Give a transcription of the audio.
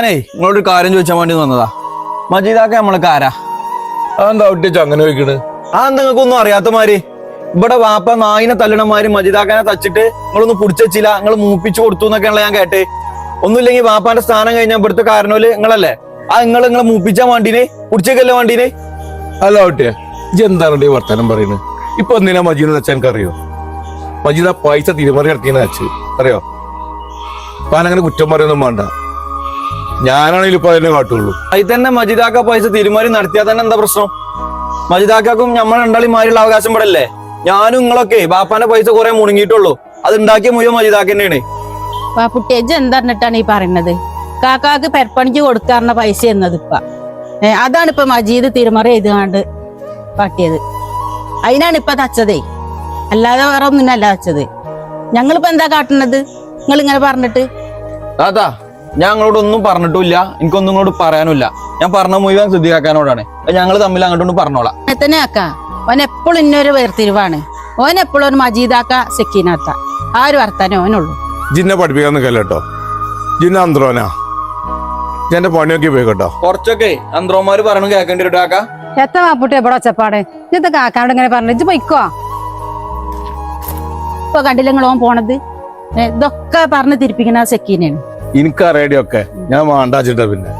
ഞാനേ നിങ്ങളോടൊരു കാര്യം ചോദിച്ചാൻ വേണ്ടി വന്നതാ. മജീദാക്ക നമ്മളൊക്കെ ആരാ? അതെന്താ ഒട്ടിച്ച് അങ്ങനെ വെക്കണ്? നിങ്ങൾക്കൊന്നും അറിയാത്തമാര് ഇവിടെ വാപ്പ നായിനെ തല്ലണമാര് മജീദാക്കാനെ തച്ചിട്ട് നിങ്ങളൊന്നും പിടിച്ചില്ല, നിങ്ങൾ മൂപ്പിച്ചു കൊടുത്തു എന്നൊക്കെയാണല്ലോ ഞാൻ കേട്ടെ. ഒന്നുമില്ലെങ്കിൽ വാപ്പാന്റെ സ്ഥാനം കഴിഞ്ഞാൽ ഇവിടുത്തെ കാരണോല് നിങ്ങളല്ലേ? നിങ്ങളെ മൂപ്പിച്ചാൻ വേണ്ടീനെ, പിടിച്ചേക്കല്ലേ വേണ്ടീനെ? അല്ല ഒട്ടിയെ, ഇജ്ജ് എന്താണ് ഈ വർത്താനം പറയുന്നത്? ഇപ്പൊ എന്തിനാ മജീദ് വെച്ചാൽ എനിക്കറിയോ? മജീദ് ആ പൈസ തിരുമറി നടത്തിയെന്ന് വെച്ച് അറിയോ? അങ്ങനെ കുറ്റം പറയൊന്നും വേണ്ട. ഞാനാണെങ്കിലും ഇപ്പൊ അതിനെ കാട്ടുള്ളൂ. അതിൽ തന്നെ മജീദാക്ക പൈസ തിരുമാറി നടത്തിയാൽ തന്നെ എന്താ പ്രശ്നം? മജീദാക്കും നമ്മൾ രണ്ടാളിമാരുള്ള അവകാശം പെടല്ലേ? ഞാനും നിങ്ങളൊക്കെ ബാപ്പാന്റെ പൈസ കുറെ മുണങ്ങിയിട്ടുള്ളൂ. അത് ഉണ്ടാക്കിയ മുഴുവൻ മജീദാക്ക തന്നെയാണ്. വാപ്പുട്ടിയജ് എന്താന്നിട്ടാണ് ഈ പറയുന്നത്? കാക്കാക്ക് പെരപ്പണിക്ക് കൊടുക്കാറുള്ള പൈസ എന്നത് ഇപ്പ അതാണ് ഇപ്പൊ മജീദ് തിരുമറി എഴുതാണ്ട് കാട്ടിയത്. അതിനാണ് ഇപ്പൊ തച്ചതേ, അല്ലാതെ വേറെ ഒന്നിനല്ല തച്ചത്. ഞങ്ങളിപ്പോ എന്താ കാട്ടുന്നത്? നിങ്ങൾ ഇങ്ങനെ പറഞ്ഞിട്ട് താത്താ, ഞാൻ നിങ്ങളോടൊന്നും പറഞ്ഞിട്ടില്ല, എനിക്കൊന്നും ഇങ്ങോട്ട് പറയാനുമില്ല. ഞാൻ പറഞ്ഞ മുഴുവൻ ശ്രദ്ധിക്കാനോടാണ്. ഞങ്ങൾ തമ്മിൽ അങ്ങോട്ടൊന്ന് പറഞ്ഞോളാം. തന്നെ ആക്കാ ഓൻ എപ്പോഴും ഇന്നൊരു വേർതിരിവാണ്. ഓൻ എപ്പോഴും ഒരു മജീദാക്ക സെക്കീനാത്ത ആ ഒരു വർത്താനം ഓനുള്ളൂ. ജിന്നെ പഠിപ്പിക്കാൻ നിൽക്കല്ലോ കേട്ടോ. ജിന്ന അന്ത്രോനാ, എന്റെ പണിയൊക്കെ പോയി കേട്ടോ. കുറച്ചൊക്കെ അന്ത്രോമാര് പറയണ കേൾക്കേണ്ടി വരും കാക്ക. എത്ര മാപ്പുട്ടി എവിടെ ഒച്ചപ്പാട്? ഇത് കാക്കാനോട് ഇങ്ങനെ പറഞ്ഞു ഇജ്ജ് പൊയ്ക്കോ. ഇപ്പൊ കണ്ടില്ല നിങ്ങൾ ഓൻ പോണത്? ഇതൊക്കെ പറഞ്ഞ് തിരിപ്പിക്കുന്ന സെക്കീനാണ്. എനിക്കറിയാടിയൊക്കെ ഞാൻ വേണ്ടാച്ചിട്ടാ പിന്നെ